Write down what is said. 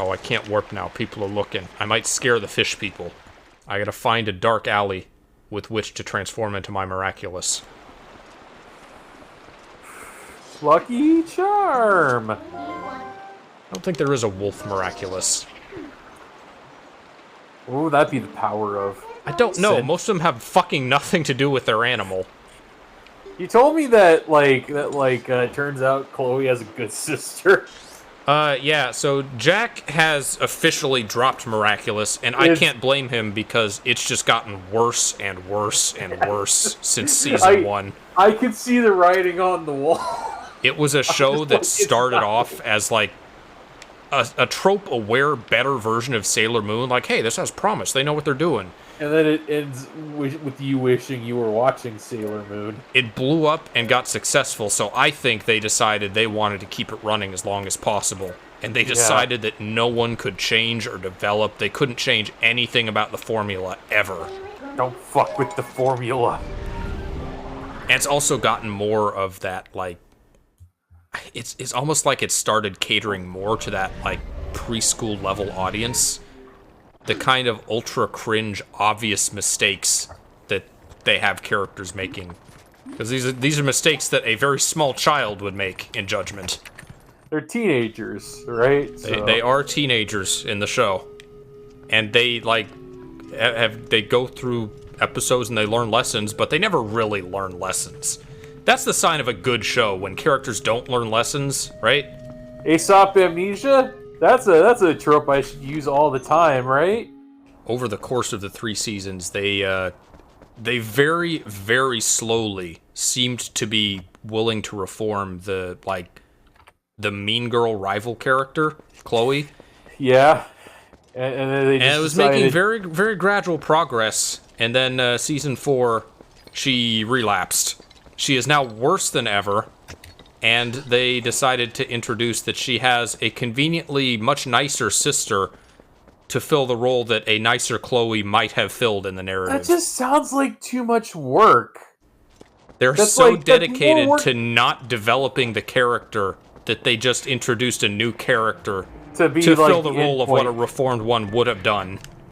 Oh, I can't warp now. People are looking. I might scare the fish people. I gotta find a dark alley with which to transform into my Miraculous. Lucky Charm! I don't think there is a wolf Miraculous. What would that be the power of? I don't know. Most of them have fucking nothing to do with their animal. You told me that, it turns out Chloe has a good sister. Yeah, so Jack has officially dropped Miraculous, and I can't blame him because it's just gotten worse and worse and worse since Season 1. I could see the writing on the wall. It was a show that started off as, like, a trope-aware, better version of Sailor Moon. Like, hey, this has promise. They know what they're doing. And then it ends with you wishing you were watching Sailor Moon. It blew up and got successful, so I think they decided they wanted to keep it running as long as possible. And they decided that no one could change or develop. They couldn't change anything about the formula, ever. Don't fuck with the formula. And it's also gotten more of that, like... It's almost like it started catering more to that, like, preschool-level audience. The kind of ultra-cringe, obvious mistakes that they have characters making. Because these are mistakes that a very small child would make in Judgment. They're teenagers, right? They are teenagers in the show. And they, like, they go through episodes and they learn lessons, but they never really learn lessons. That's the sign of a good show, when characters don't learn lessons, right? Aesop amnesia? That's a trope I should use all the time, right? Over the course of the 3 seasons, they very, very slowly seemed to be willing to reform the mean girl rival character, Chloe. Yeah. And then they just it was making very, very gradual progress, and then Season 4, she relapsed. She is now worse than ever, and they decided to introduce that she has a conveniently much nicer sister to fill the role that a nicer Chloe might have filled in the narrative. That just sounds like too much work. They're so dedicated to not developing the character that they just introduced a new character to fill the role of what a reformed one would have done.